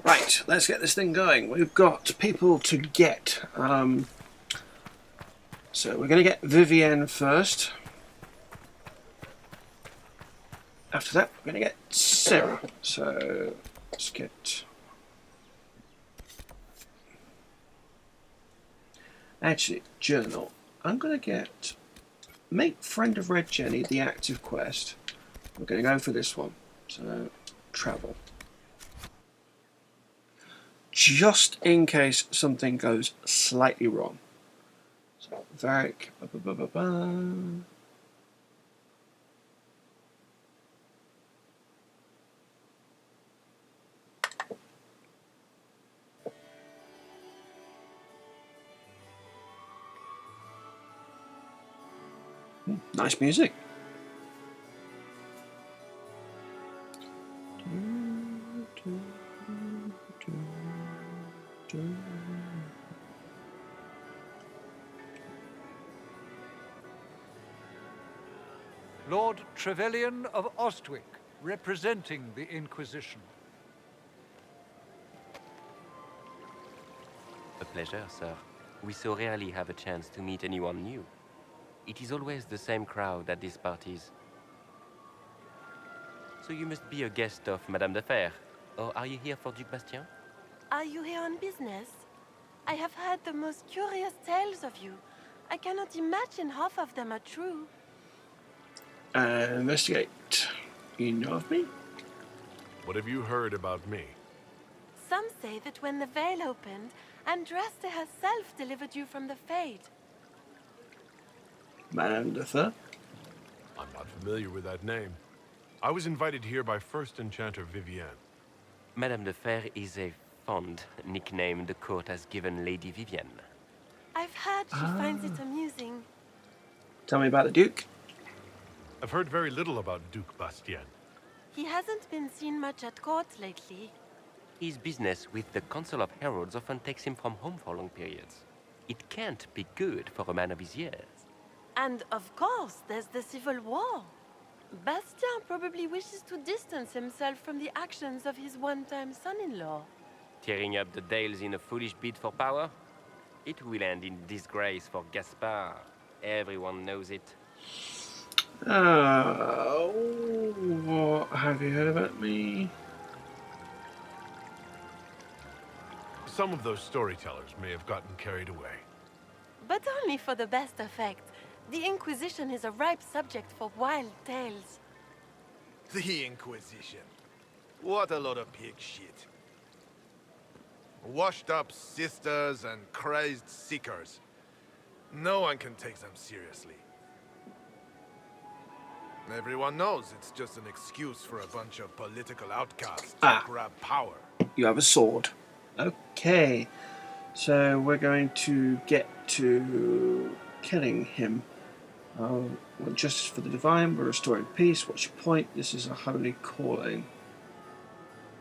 Right, let's get this thing going. We've got people to get. So we're going to get Vivienne first. After that, we're going to get Sera. So let's get... Actually, journal. I'm going to get... Make Friend of Red Jenny the active quest. We're going to go for this one. So, travel. Just in case something goes slightly wrong. So, Varric. Nice music. Lord Trevelyan of Ostwick, representing the Inquisition. A pleasure, sir. We so rarely have a chance to meet anyone new. It is always the same crowd at these parties. So you must be a guest of Madame de Fer, or are you here for Duc Bastien? Are you here on business? I have heard the most curious tales of you. I cannot imagine half of them are true. Investigate. You know of me? What have you heard about me? Some say that when the veil opened, Andraste herself delivered you from the Fade. Madame de Fer? I'm not familiar with that name. I was invited here by First Enchanter Vivienne. Madame de Fer is a fond nickname the court has given Lady Vivienne. I've heard she finds it amusing. Tell me about the Duke. I've heard very little about Duc Bastien. He hasn't been seen much at court lately. His business with the Council of Heralds often takes him from home for long periods. It can't be good for a man of his years. And of course, there's the Civil War. Bastien probably wishes to distance himself from the actions of his one-time son-in-law. Tearing up the Dales in a foolish bid for power? It will end in disgrace for Gaspard. Everyone knows it. What have you heard about me? Some of those storytellers may have gotten carried away. But only for the best effect. The Inquisition is a ripe subject for wild tales. The Inquisition. What a lot of pig shit. Washed up sisters and crazed seekers. No one can take them seriously. Everyone knows it's just an excuse for a bunch of political outcasts to grab power. You have a sword. Okay. So we're going to get to killing him. Justice for the Divine, we're restoring peace. What's your point? This is a holy calling.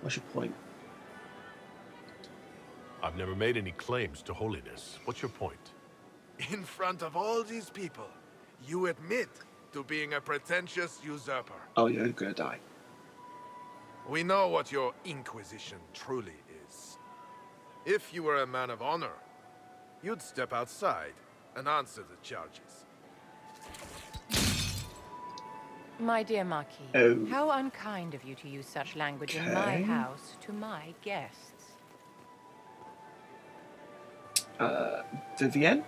What's your point? I've never made any claims to holiness. What's your point? In front of all these people, you admit to being a pretentious usurper. Oh, you're gonna die. We know what your Inquisition truly is. If you were a man of honor, you'd step outside and answer the charges. My dear Marquis, how unkind of you to use such language in my house to my guests. Vivienne?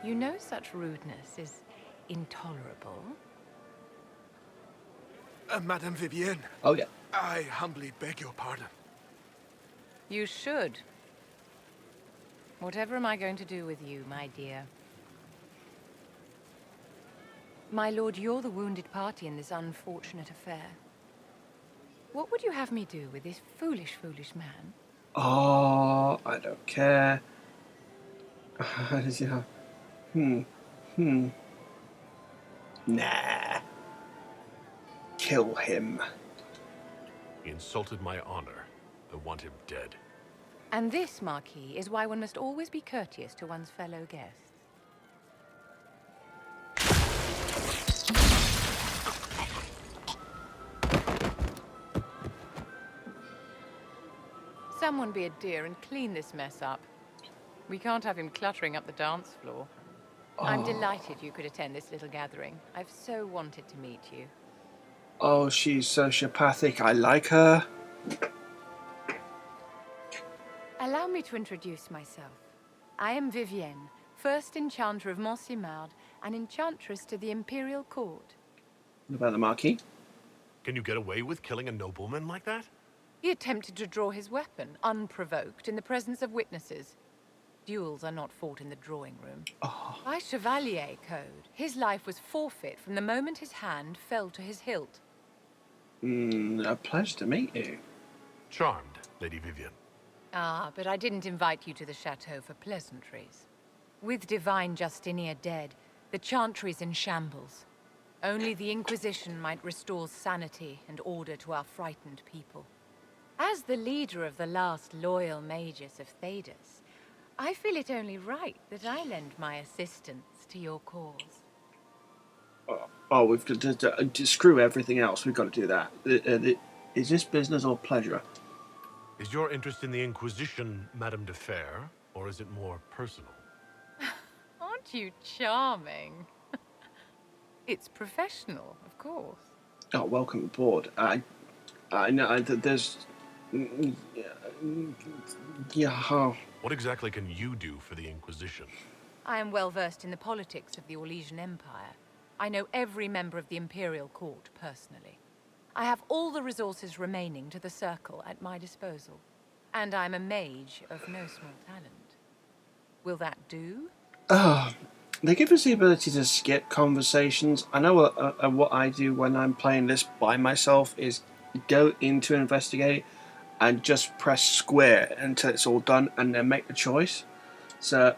You know such rudeness is intolerable. Madame Vivienne. Oh, yeah. I humbly beg your pardon. You should. Whatever am I going to do with you, my dear? My lord, you're the wounded party in this unfortunate affair. What would you have me do with this foolish, foolish man? Oh, I don't care. Nah. Kill him. He insulted my honor. I want him dead. And this, Marquis, is why one must always be courteous to one's fellow guests. Someone be a dear and clean this mess up. We can't have him cluttering up the dance floor. I'm delighted you could attend this little gathering. I've so wanted to meet you. Oh, she's sociopathic. I like her. Allow me to introduce myself. I am Vivienne, first enchanter of Montsimard and enchantress to the Imperial Court. What about the Marquis? Can you get away with killing a nobleman like that? He attempted to draw his weapon, unprovoked, in the presence of witnesses. Duels are not fought in the drawing room. By Chevalier code, his life was forfeit from the moment his hand fell to his hilt. A pleasure to meet you. Charmed, Lady Vivienne. Ah, but I didn't invite you to the chateau for pleasantries. With Divine Justinia dead, the Chantry's in shambles. Only the Inquisition might restore sanity and order to our frightened people. As the leader of the last loyal mages of Thedas, I feel it only right that I lend my assistance to your cause. Oh, we've got to screw everything else. We've got to do that. Is this business or pleasure? Is your interest in the Inquisition, Madame de Fer, or is it more personal? Aren't you charming? It's professional, of course. Oh, welcome aboard. I know that there's... Yeah. What exactly can you do for the Inquisition? I am well versed in the politics of the Orlesian Empire. I know every member of the Imperial Court personally. I have all the resources remaining to the Circle at my disposal. And I'm a mage of no small talent. Will that do? They give us the ability to skip conversations. I know what I do when I'm playing this by myself is go into investigate and just press square until it's all done and then make the choice. So,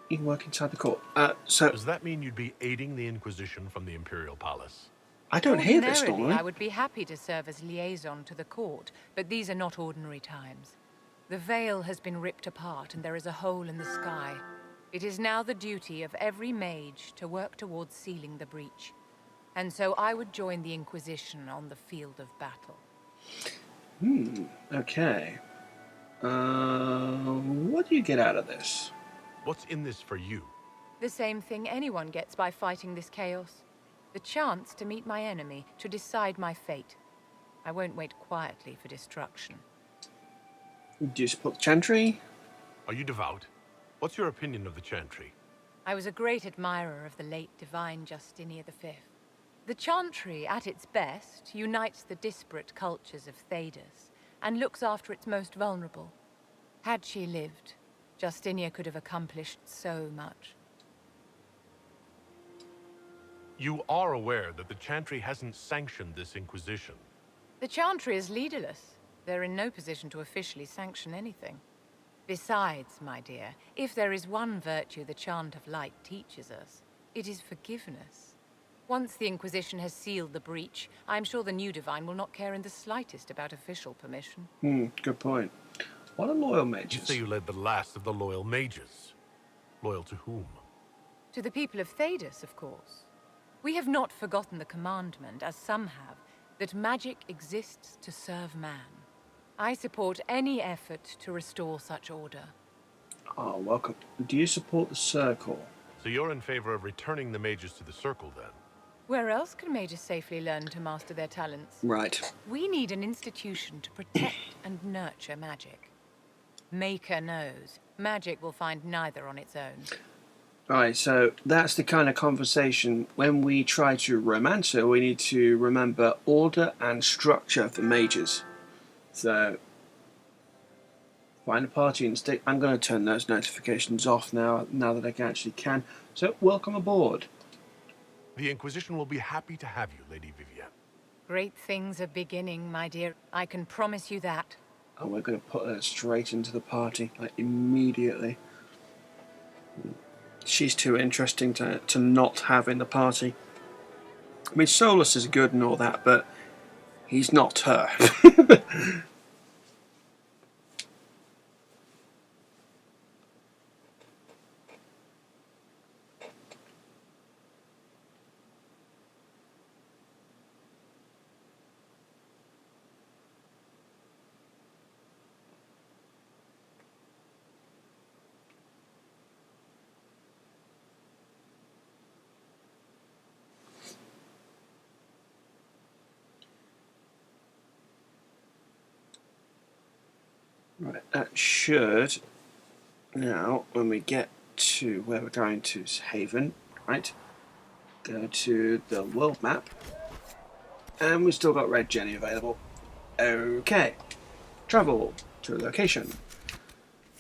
you can work inside the court. So does that mean you'd be aiding the Inquisition from the Imperial Palace? I don't hear this Ordinarily, normally. I would be happy to serve as liaison to the court, but these are not ordinary times. The veil has been ripped apart and there is a hole in the sky. It is now the duty of every mage to work towards sealing the breach. And so I would join the Inquisition on the field of battle. Okay. What do you get out of this? What's in this for you? The same thing anyone gets by fighting this chaos. The chance to meet my enemy, to decide my fate. I won't wait quietly for destruction. Do you support the Chantry? Are you devout? What's your opinion of the Chantry? I was a great admirer of the late Divine Justinia V. The Chantry, at its best, unites the disparate cultures of Thedas and looks after its most vulnerable. Had she lived, Justinia could have accomplished so much. You are aware that the Chantry hasn't sanctioned this Inquisition. The Chantry is leaderless. They're in no position to officially sanction anything. Besides, my dear, if there is one virtue the Chant of Light teaches us, it is forgiveness. Once the Inquisition has sealed the breach, I'm sure the new Divine will not care in the slightest about official permission. Good point. What are loyal You mages? say you led the last of the loyal mages. Loyal to whom? To the people of Thedas, of course. We have not forgotten the commandment, as some have, that magic exists to serve man. I support any effort to restore such order. Oh, welcome. Do you support the Circle? So you're in favor of returning the mages to the Circle, then? Where else can mages safely learn to master their talents? Right. We need an institution to protect and nurture magic. Maker knows, magic will find neither on its own. Alright, so that's the kind of conversation when we try to romance it, we need to remember order and structure for mages. So, find a party and stick. I'm going to turn those notifications off now that I actually can. So, welcome aboard. The Inquisition will be happy to have you, Lady Vivienne. Great things are beginning, my dear. I can promise you that. And we're going to put her straight into the party, like immediately. She's too interesting to not have in the party. I mean, Solus is good and all that, but he's not her. Right, that should now, when we get to where we're going to Haven, right, go to the world map, and we've still got Red Jenny available. Okay, travel to a location.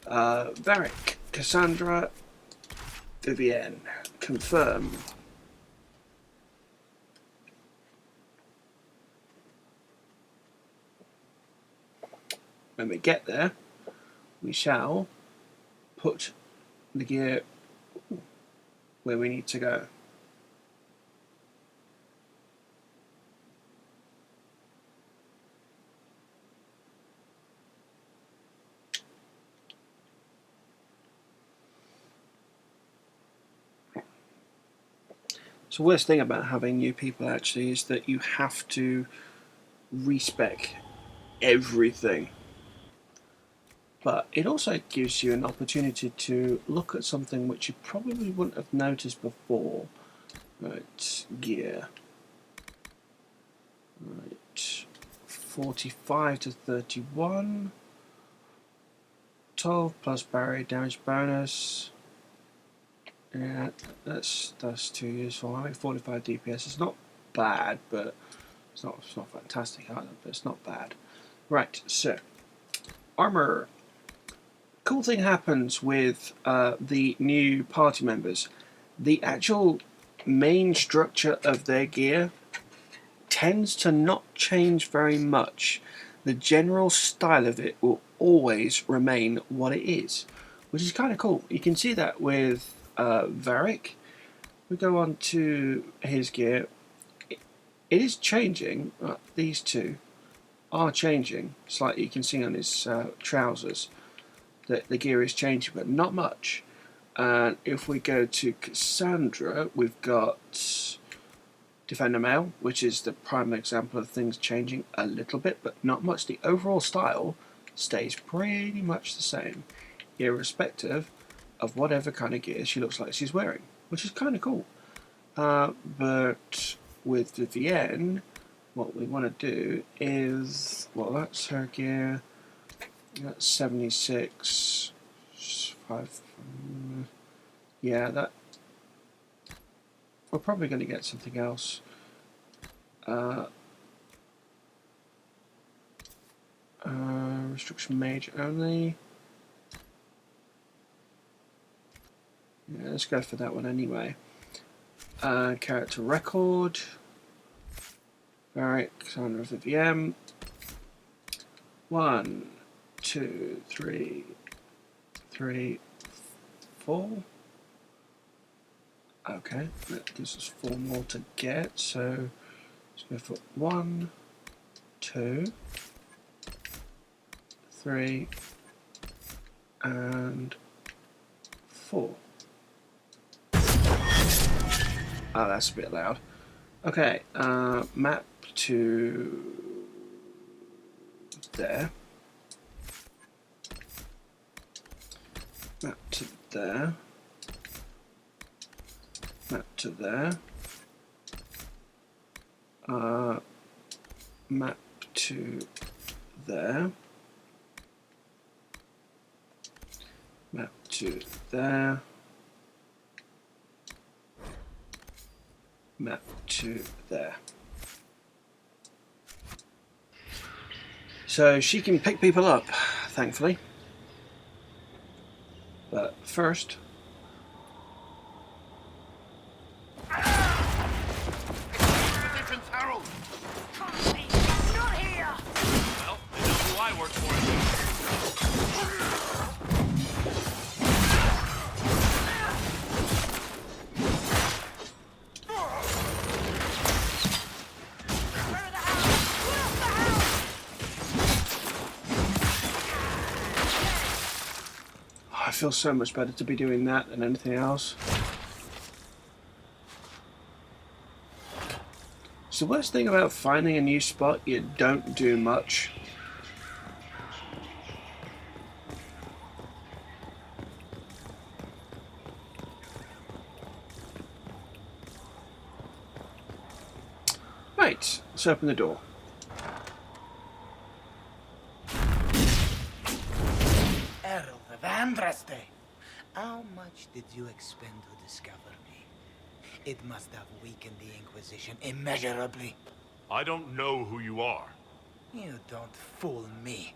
Varric, Cassandra, Vivienne, confirm. When we get there, we shall put the gear where we need to go. So the worst thing about having new people actually is that you have to respec everything. But it also gives you an opportunity to look at something which you probably wouldn't have noticed before. Right, gear. Right, 45 to 31. 12 plus barrier damage bonus. Yeah, that's 2 useful. I mean, 45 DPS is not bad, but it's not fantastic either. But it's not bad. Right, so armor. Cool thing happens with the new party members. The actual main structure of their gear tends to not change very much. The general style of it will always remain what it is, which is kind of cool. You can see that with Varric. We go on to his gear. It is changing. These two are changing slightly. You can see on his trousers that the gear is changing, but not much. And if we go to Cassandra, we've got Defender Male, which is the prime example of things changing a little bit, but not much. The overall style stays pretty much the same, irrespective of whatever kind of gear she looks like she's wearing, which is kind of cool. But with Vivienne, what we want to do is, well, that's her gear. That's 76. 5. Yeah, that. We're probably going to get something else. Restriction mage only. Yeah, let's go for that one anyway. Character record. Alright, Cassandra Vivienne. 1, 2, 3, 4. Okay, that gives us 4 more to get, so let's go for 1, 2, 3, and 4. Oh, that's a bit loud. Okay, map to there. Map to there. Map to there. Map to there. Map to there. Map to there. So she can pick people up, thankfully. But first, Herald! Not here! Well, they know who I work for. I feel so much better to be doing that than anything else. It's the worst thing about finding a new spot, you don't do much. Right, let's open the door. Andraste. How much did you expend to discover me? It must have weakened the Inquisition immeasurably. I don't know who you are. You don't fool me.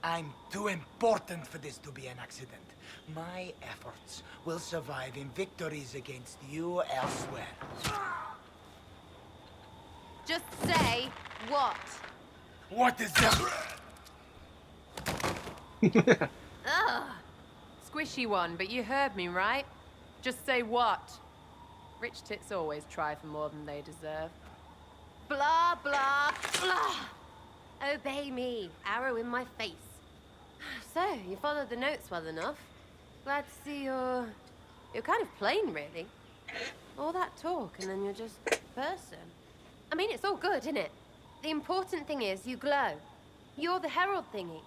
I'm too important for this to be an accident. My efforts will survive in victories against you elsewhere. Just say what? What is that? Ugh. Squishy one, but you heard me, right? Just say what? Rich tits always try for more than they deserve. Blah, blah, blah. Obey me. Arrow in my face. So, you followed the notes well enough. Glad to see you're kind of plain, really. All that talk, and then you're just a person. I mean, it's all good, isn't it? The important thing is you glow. You're the herald thingy.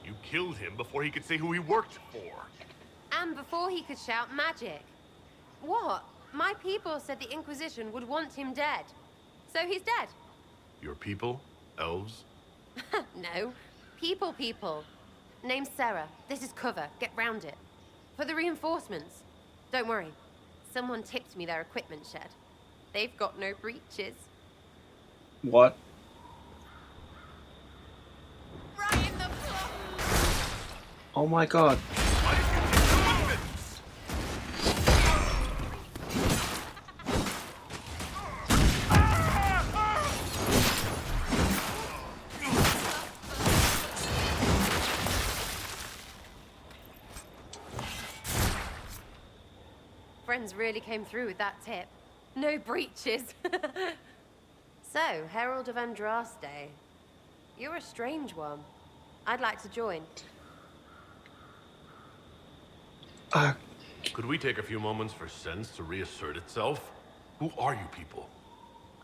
You killed him before he could say who he worked for. And before he could shout magic. What? My people said the Inquisition would want him dead. So he's dead. Your people? Elves? No. People. Name's Sera. This is cover. Get round it. For the reinforcements. Don't worry. Someone tipped me their equipment shed. They've got no breaches. What? Right in the floor. Oh my god. Friends really came through with that tip. No breaches. So, Herald of Andraste. You're a strange one. I'd like to join. Could we take a few moments for sense to reassert itself? Who are you people?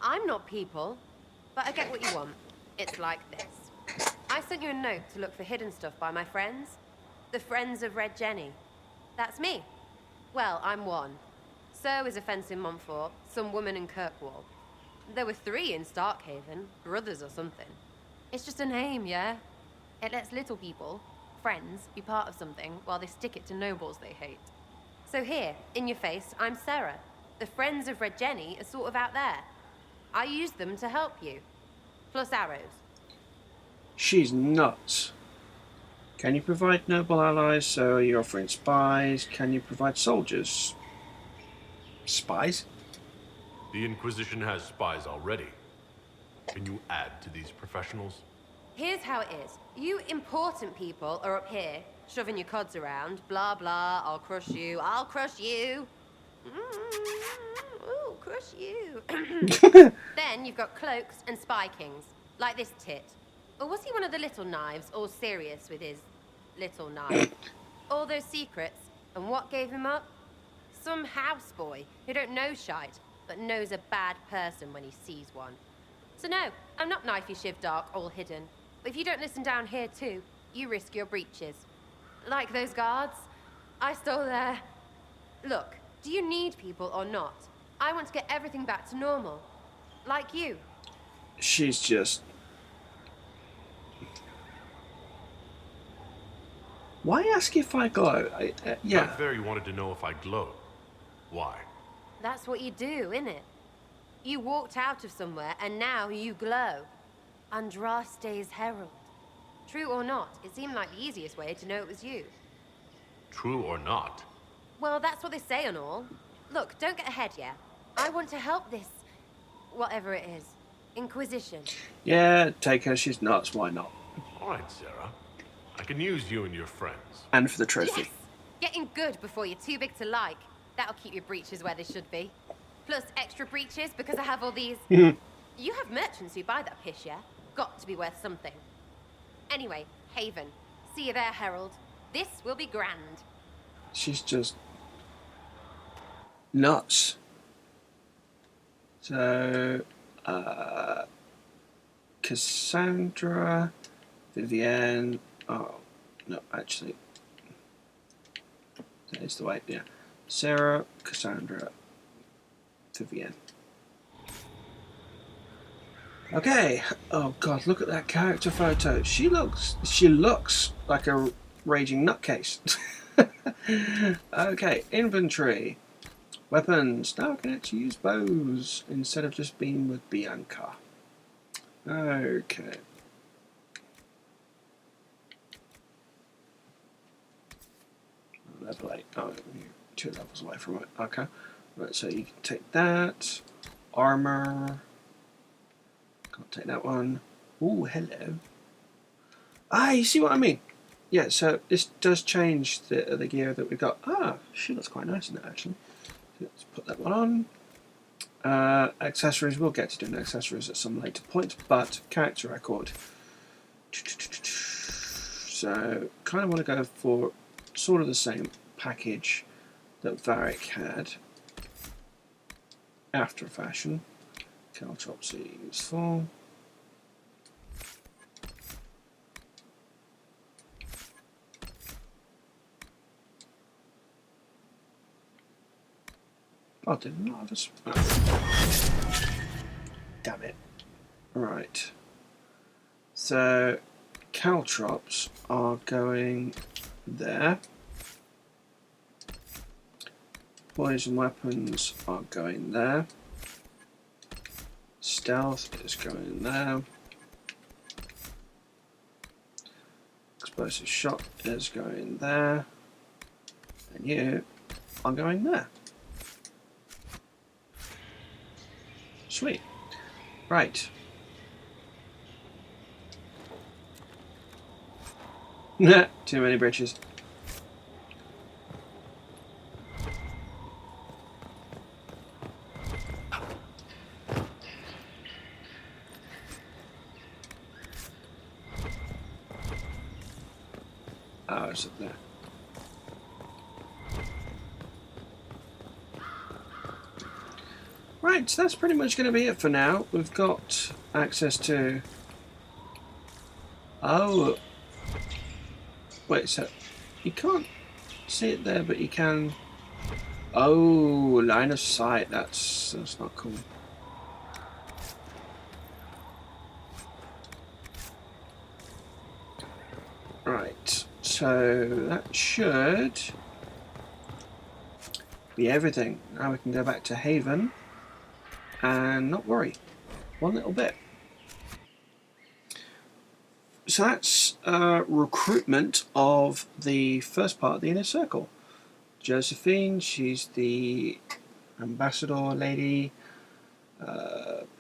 I'm not people, but I get what you want. It's like this. I sent you a note to look for hidden stuff by my friends. The Friends of Red Jenny. That's me. Well, I'm one. So is a fence in Montfort, some woman in Kirkwall. There were 3 in Starkhaven, brothers or something. It's just a name, yeah? It lets little people, friends, be part of something while they stick it to nobles they hate. So here, in your face, I'm Sera. The Friends of Red Jenny are sort of out there. I use them to help you. Plus arrows. She's nuts. Can you provide noble allies? So are you offering spies? Can you provide soldiers? Spies? The Inquisition has spies already. Can you add to these professionals? Here's how it is. You important people are up here, shoving your cods around. Blah, blah, I'll crush you. Ooh, crush you. Then you've got cloaks and spy kings, like this tit. Or was he one of the little knives, all serious with his little knife? All those secrets, and what gave him up? Some houseboy who don't know shite, but knows a bad person when he sees one. So no, I'm not knifey shiv dark, all hidden. But if you don't listen down here too, you risk your breeches. Like those guards, I stole their... Look, do you need people or not? I want to get everything back to normal. Like you. She's just... Why ask if I glow? Yeah. Not fair you wanted to know if I glow. Why? That's what you do, innit? You walked out of somewhere and now you glow. Andraste's herald. True or not, it seemed like the easiest way to know it was you. True or not? Well, that's what they say and all. Look, don't get ahead, yeah? I want to help this... whatever it is. Inquisition. Yeah, take her, she's nuts, why not? Alright, Sera. I can use you and your friends. And for the trophy. Yes! Getting good before you're too big to like. That'll keep your breeches where they should be. Plus extra breeches because I have all these... You have merchants who buy that piss, yeah? Got to be worth something. Anyway, Haven. See you there, Herald. This will be grand. She's just... nuts. So... Cassandra... Vivienne... Oh, no, actually... That is the way, yeah. Sera, Cassandra, Vivienne. Okay. Oh god, look at that character photo. She looks like a raging nutcase. Okay, inventory. Weapons. Now I can actually use bows instead of just being with Bianca. Okay. Level 8. Oh, you're 2 levels away from it. Okay. Right, so you can take that. Armor. Can't take that one. Ooh, hello. Ah, you see what I mean? Yeah, so this does change the gear that we've got. Ah, she looks quite nice in that, actually. Let's put that one on. Accessories, we'll get to doing accessories at some later point, but character record. So, kind of want to go for sort of the same package that Varric had, after a fashion. Caltropsy useful. Oh, did not just. Oh. Damn it. Right. So, caltrops are going there. Poison weapons are going there. Stealth is going there. Explosive shot is going there. And you are going there. Sweet. Right. Too many britches. Oh, it's up there. Right, so that's pretty much going to be it for now. We've got access to... Oh! Wait, so you can't see it there, but you can... Oh, line of sight. That's not cool. Right, so that should be everything. Now we can go back to Haven and not worry one little bit. So that's recruitment of the first part of the Inner Circle. Josephine, she's the ambassador lady.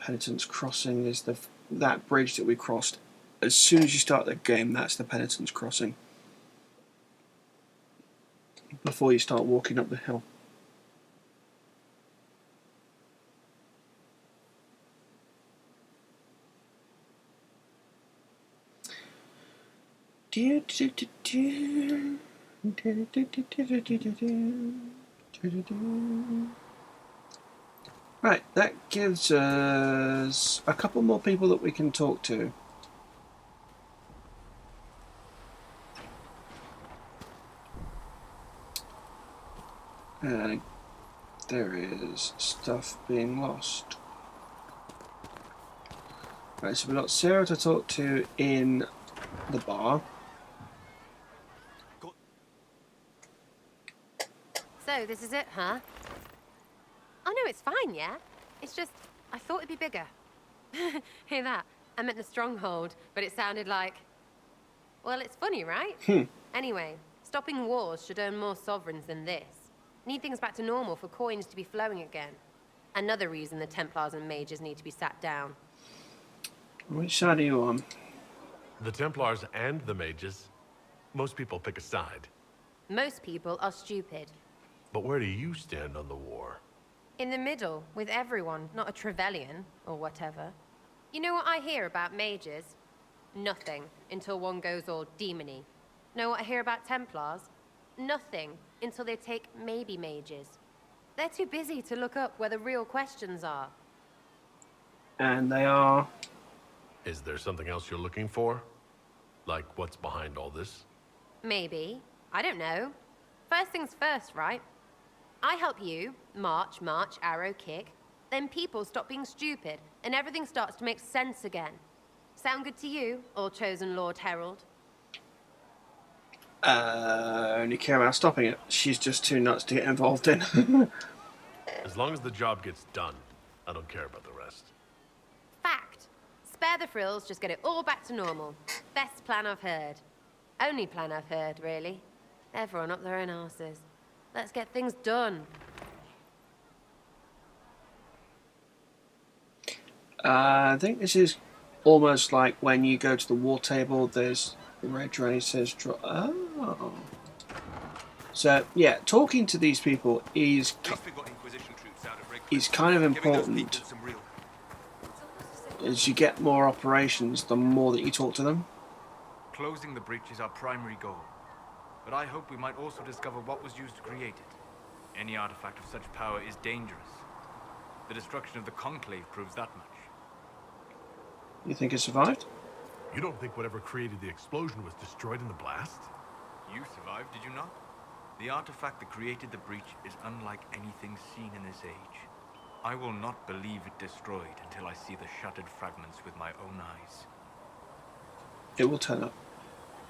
Penitence Crossing is that bridge that we crossed. As soon as you start the game, that's the Penitence Crossing. Before you start walking up the hill. Right, that gives us a couple more people that we can talk to. And there is stuff being lost. Right, so we've got Sera to talk to in the bar. So, this is it, huh? Oh no, it's fine, yeah? It's just, I thought it'd be bigger. Hear that? I meant the stronghold, but it sounded like... Well, it's funny, right? Anyway, stopping wars should earn more sovereigns than this. Need things back to normal for coins to be flowing again. Another reason the Templars and mages need to be sat down. Which side are you on? The Templars and the mages. Most people pick a side. Most people are stupid. But where do you stand on the war? In the middle, with everyone, not a Trevelyan, or whatever. You know what I hear about mages? Nothing, until one goes all demony. Know what I hear about Templars? Nothing, until they take maybe mages. They're too busy to look up where the real questions are. And they are... Is there something else you're looking for? Like what's behind all this? Maybe. I don't know. First things first, right? I help you, march, arrow, kick. Then people stop being stupid, and everything starts to make sense again. Sound good to you, all chosen Lord Herald? Only care about stopping it. She's just too nuts to get involved in. As long as the job gets done, I don't care about the rest. Fact. Spare the frills, just get it all back to normal. Best plan I've heard. Only plan I've heard, really. Everyone up their own arses. Let's get things done. I think this is almost like when you go to the war table, there's the red ray says oh. So yeah, talking to these people is kind of important. As you get more operations, the more that you talk to them. Closing the breach is our primary goal. But I hope we might also discover what was used to create it. Any artifact of such power is dangerous. The destruction of the Conclave proves that much. You think it survived? You don't think whatever created the explosion was destroyed in the blast? You survived, did you not? The artifact that created the breach is unlike anything seen in this age. I will not believe it destroyed until I see the shattered fragments with my own eyes. It will turn up.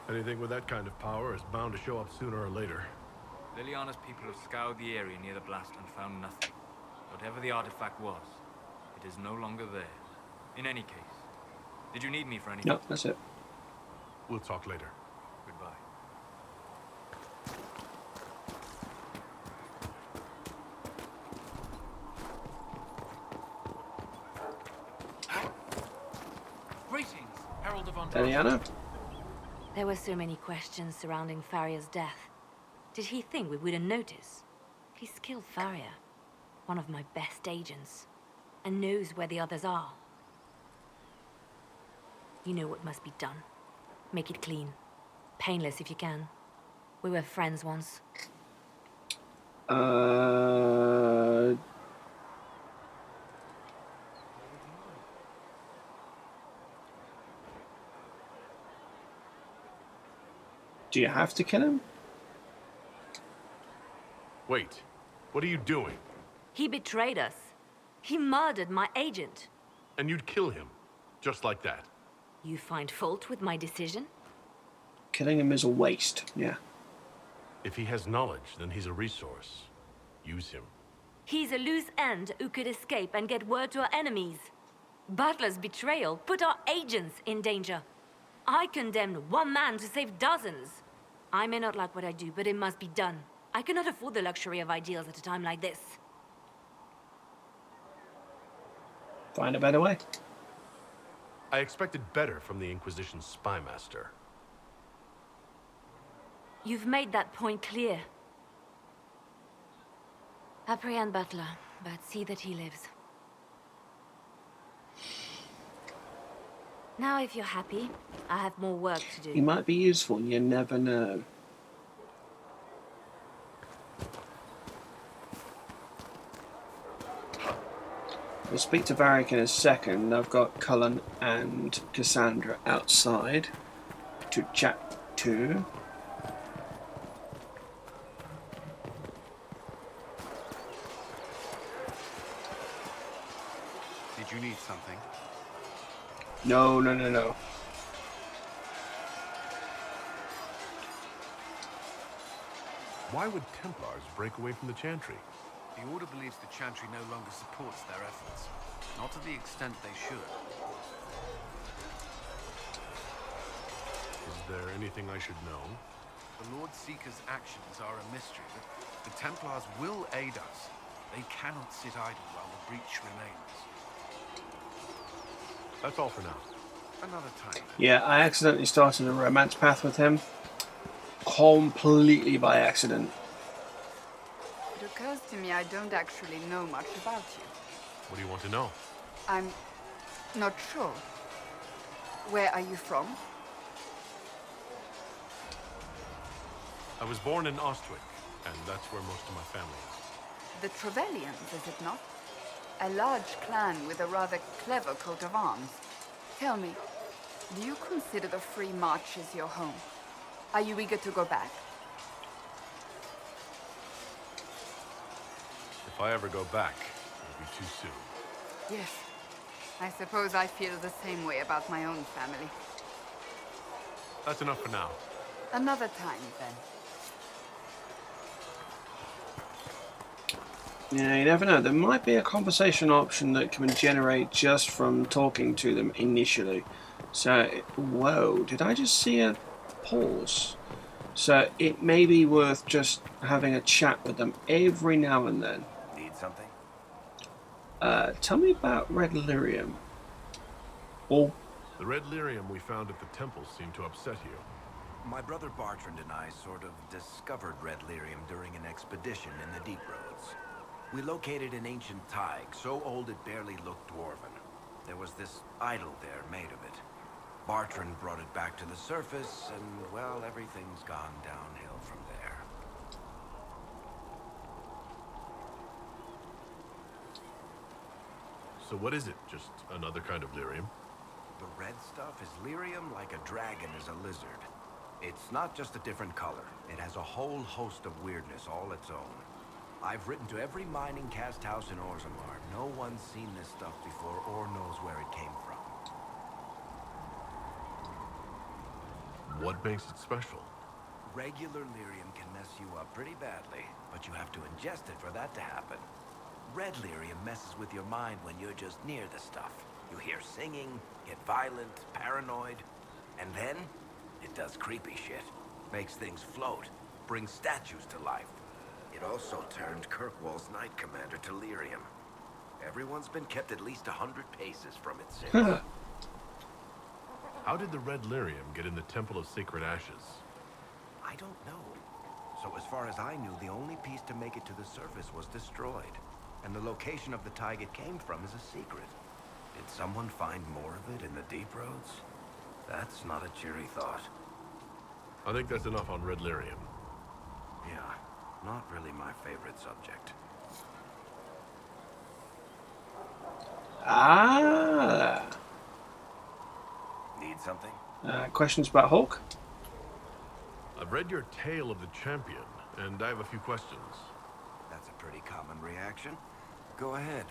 Anything with that kind of power is bound to show up sooner or later. Liliana's people have scoured the area near the blast and found nothing. Whatever the artifact was, it is no longer there. In any case, did you need me for anything? No, that's it. We'll talk later. Goodbye. Greetings, Herald of Andraste. Eliana? There were so many questions surrounding Faria's death. Did he think we wouldn't notice? He's killed Faria, one of my best agents, and knows where the others are. You know what must be done. Make it clean. Painless if you can. We were friends once. Do you have to kill him? Wait, what are you doing? He betrayed us. He murdered my agent. And you'd kill him, just like that. You find fault with my decision? Killing him is a waste, yeah. If he has knowledge, then he's a resource. Use him. He's a loose end who could escape and get word to our enemies. Butler's betrayal put our agents in danger. I condemned one man to save dozens. I may not like what I do, but it must be done. I cannot afford the luxury of ideals at a time like this. Find a better way. I expected better from the Inquisition's spy master. You've made that point clear. Apprehend Butler, but see that he lives. Now, if you're happy, I have more work to do. He might be useful, you never know. We'll speak to Varric in a second. I've got Cullen and Cassandra outside to chat to. Did you need something? No. Why would Templars break away from the Chantry? The Order believes the Chantry no longer supports their efforts. Not to the extent they should. Is there anything I should know? The Lord Seeker's actions are a mystery, but the Templars will aid us. They cannot sit idle while the breach remains. That's all for now. Another time. Yeah, I accidentally started a romance path with him. Completely by accident. It occurs to me I don't actually know much about you. What do you want to know? I'm not sure. Where are you from? I was born in Ostwick, and that's where most of my family is. The Trevellians, is it not? A large clan with a rather clever coat of arms. Tell me, do you consider the Free March as your home? Are you eager to go back? If I ever go back, it'll be too soon. Yes. I suppose I feel the same way about my own family. That's enough for now. Another time, then. Yeah, you never know. There might be a conversation option that can generate just from talking to them initially. So, whoa, did I just see a pause? So it may be worth just having a chat with them every now and then. Need something? Tell me about Red Lyrium. Oh. The red lyrium we found at the temple seemed to upset you. My brother Bartrand and I sort of discovered red lyrium during an expedition in the Deep Roads. We located an ancient thaig, so old it barely looked dwarven. There was this idol there made of it. Bartrand brought it back to the surface, and, well, everything's gone downhill from there. So what is it? Just another kind of lyrium? The red stuff is lyrium like a dragon is a lizard. It's not just a different color. It has a whole host of weirdness all its own. I've written to every mining cast house in Orzammar. No one's seen this stuff before or knows where it came from. What makes it special? Regular lyrium can mess you up pretty badly, but you have to ingest it for that to happen. Red lyrium messes with your mind when you're just near the stuff. You hear singing, get violent, paranoid, and then it does creepy shit. Makes things float, brings statues to life. It also turned Kirkwall's Knight Commander to lyrium. Everyone's been kept at least 100 paces from it since. How did the red lyrium get in the Temple of Sacred Ashes? I don't know. So as far as I knew, the only piece to make it to the surface was destroyed. And the location of the thaig it came from is a secret. Did someone find more of it in the Deep Roads? That's not a cheery thought. I think that's enough on red lyrium. Yeah, not really my favorite subject. Ah. Need something? Questions about Hulk? I've read your Tale of the Champion, and I have a few questions. That's a pretty common reaction. Go ahead.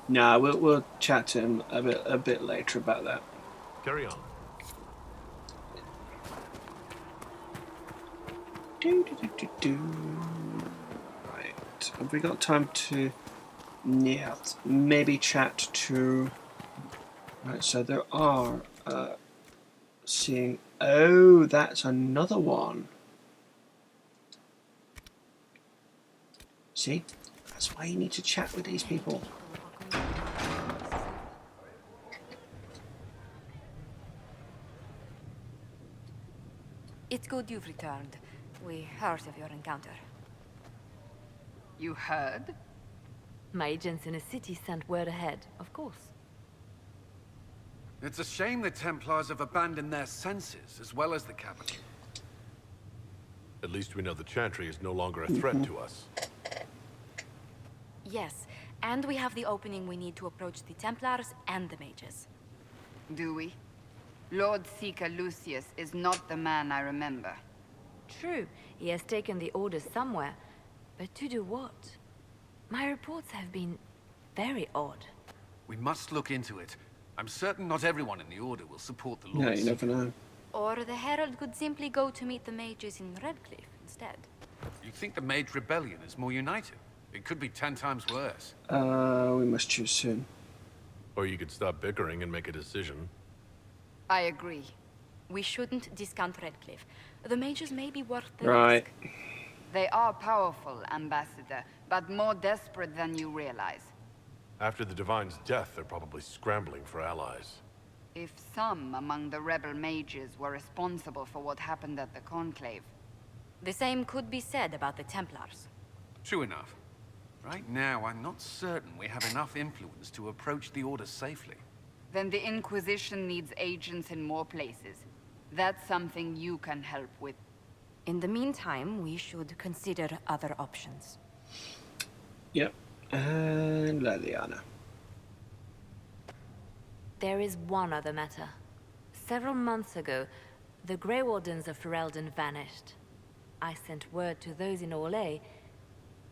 No, we'll chat to him a bit later about that. Carry on. Right, have we got time to? Yeah, maybe chat to. Right, so there are seeing. Oh, that's another one. See, that's why you need to chat with these people. It's good you've returned. We heard of your encounter. You heard? My agents in the city sent word ahead, of course. It's a shame the Templars have abandoned their senses, as well as the capital. At least we know the Chantry is no longer a threat to us. Yes, and we have the opening we need to approach the Templars and the mages. Do we? Lord Seeker Lucius is not the man I remember. True, he has taken the orders somewhere. But to do what? My reports have been very odd. We must look into it. I'm certain not everyone in the Order will support the Lord. Yeah, you never know. Or the Herald could simply go to meet the mages in Redcliffe instead. You think the Mage Rebellion is more united? It could be 10 times worse. We must choose soon. Or you could stop bickering and make a decision. I agree. We shouldn't discount Redcliffe. The mages may be worth the Right. risk. They are powerful, Ambassador, but more desperate than you realize. After the Divine's death, they're probably scrambling for allies. If some among the rebel mages were responsible for what happened at the Conclave. The same could be said about the Templars. True enough. Right now, I'm not certain we have enough influence to approach the Order safely. Then the Inquisition needs agents in more places. That's something you can help with. In the meantime, we should consider other options. Yep. And Leliana. There is one other matter. Several months ago, The Grey Wardens of Fereldan vanished. I sent word to those in Orlais,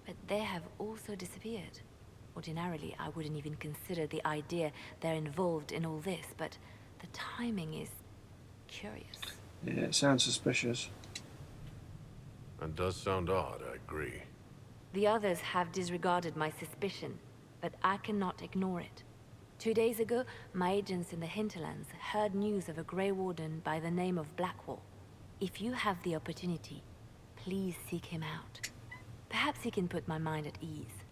but they have also disappeared. Ordinarily, I wouldn't even consider the idea they're involved in all this, but the timing is curious. Yeah, it sounds suspicious. That does sound odd, I agree. The others have disregarded my suspicion, but I cannot ignore it. 2 days ago, my agents in the hinterlands heard news of a Grey Warden by the name of Blackwall. If you have the opportunity, please seek him out. Perhaps he can put my mind at ease.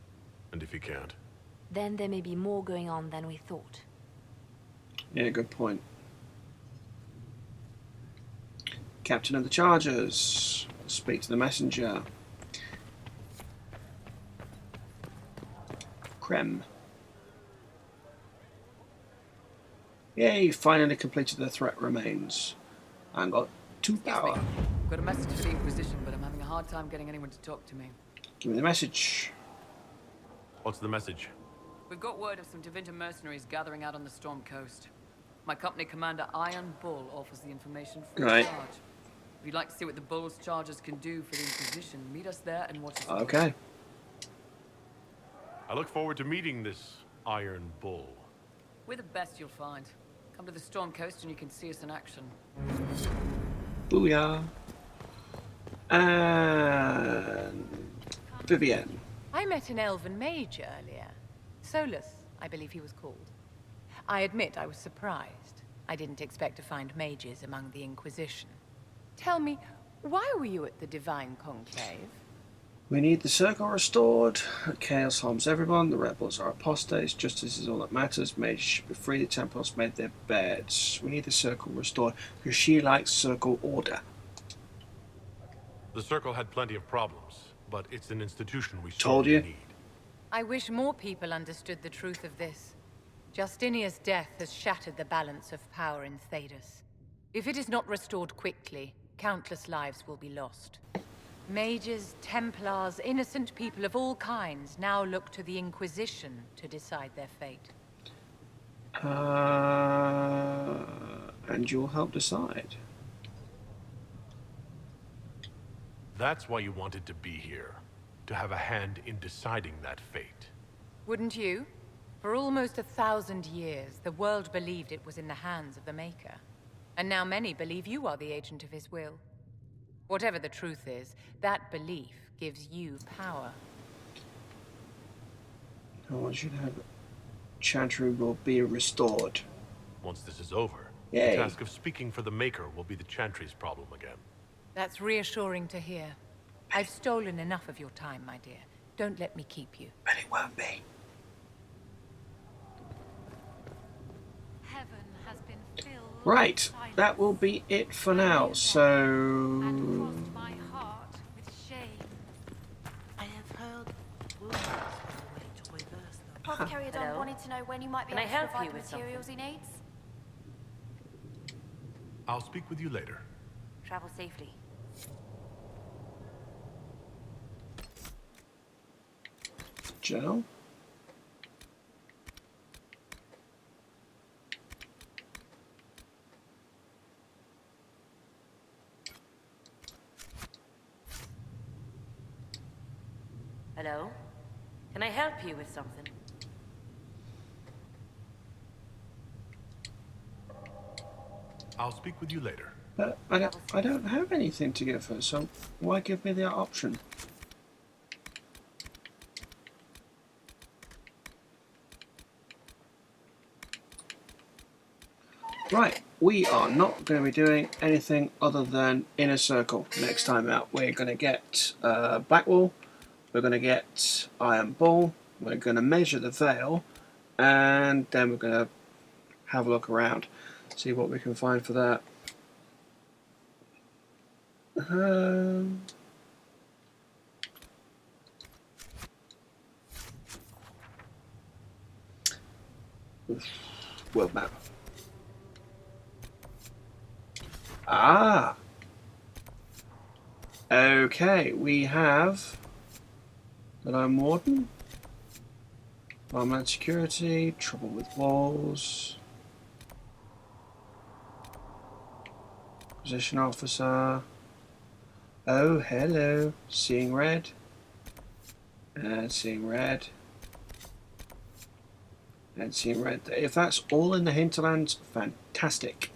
And if he can't? Then there may be more going on than we thought. Yeah, good point. Captain of the Chargers. Speak to the messenger. Krem. Yay, finally completed the threat remains. And got 2 power. I've got a message for the Inquisition, but I'm having a hard time getting anyone to talk to me. Give me the message. What's the message? We've got word of some Tevinter mercenaries gathering out on the Storm Coast. My company commander, Iron Bull, offers the information free of charge. If you'd like to see what the Bull's charges can do for the Inquisition, meet us there and watch us. Okay. I look forward to meeting this Iron Bull. We're the best you'll find. Come to the Storm Coast and you can see us in action. Booyah. And Vivienne. I met an elven mage earlier. Solus, I believe he was called. I admit I was surprised. I didn't expect to find mages among the Inquisition. Tell me, why were you at the Divine Conclave? We need the circle restored. Chaos harms everyone. The rebels are apostates. Justice is all that matters. Mages should be free. The Templars made their beds. We need the circle restored because she likes circle order. The circle had plenty of problems, but it's an institution we Told you. need. I wish more people understood the truth of this. Justinia's death has shattered the balance of power in Thedas. If it is not restored quickly, countless lives will be lost. Mages, Templars, innocent people of all kinds now look to the Inquisition to decide their fate. And you'll help decide. That's why you wanted to be here. To have a hand in deciding that fate. Wouldn't you? For almost 1,000 years, the world believed it was in the hands of the Maker. And now many believe you are the agent of his will. Whatever the truth is, that belief gives you power. I want you to have Chantry will be restored. Once this is over, Yay. the task of speaking for the Maker will be the Chantry's problem again. That's reassuring to hear. I've stolen enough of your time, my dear. Don't let me keep you. But it won't be. Heaven has been filled. Right, that will be it for now. So My heart with shame. I have heard rumors of a way to reverse them. Apothecary Don wanted to know when you might be Can I able to help provide you the with materials he needs. I'll speak with you later. Travel safely. Joe. Hello? Can I help you with something? I'll speak with you later. But I don't have anything to give her, so why give me the option? Right, we are not going to be doing anything other than Inner Circle next time out. We're going to get Blackwall, we're going to get Iron Bull, we're going to measure the Veil, and then we're going to have a look around, see what we can find for that. World map. Ah! Okay, we have the Lone Warden, Homeland Security, trouble with walls. Position officer. Oh, hello. Seeing red. And seeing red. And seeing red. If that's all in the hinterlands, fantastic.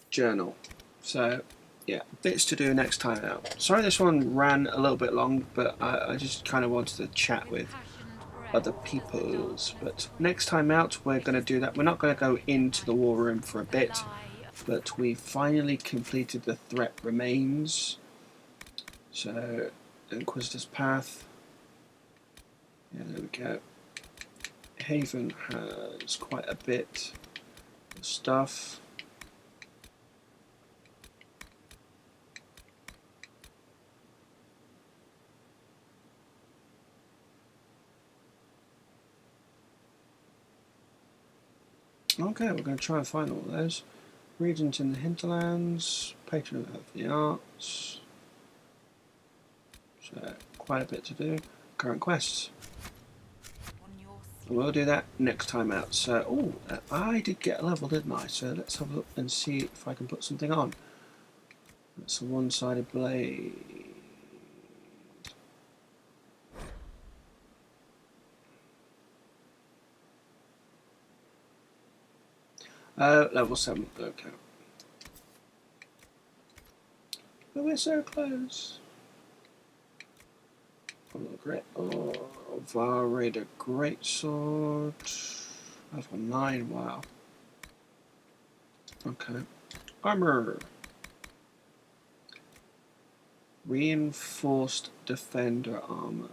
Journal. So, yeah, bits to do next time out. Sorry this one ran a little bit long, but I just kind of wanted to chat with other peoples. But next time out, we're going to do that. We're not going to go into the war room for a bit, but we finally completed the threat remains. So, Inquisitor's Path. Yeah, there we go. Haven has quite a bit of stuff. Okay, we're going to try and find all those. Regent in the Hinterlands, Patron of the Arts. So, quite a bit to do. Current quests. We'll do that next time out. So, I did get a level, didn't I? So let's have a look and see if I can put something on. That's a one-sided blade. Level 7, okay. But we're so close. Oh, Varada Greatsword. Level 9, wow. Okay. Armor. Reinforced Defender Armor.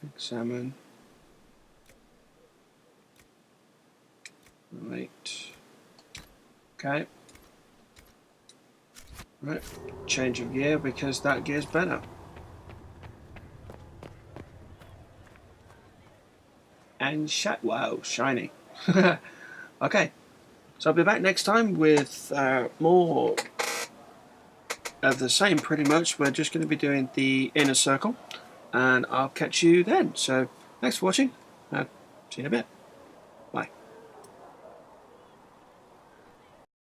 Examine. Right. Okay. Right. Change of gear because that gear's better. And wow, shiny. Okay, so I'll be back next time with more of the same pretty much. We're just going to be doing the inner circle, and I'll catch you then. So thanks for watching. See you in a bit.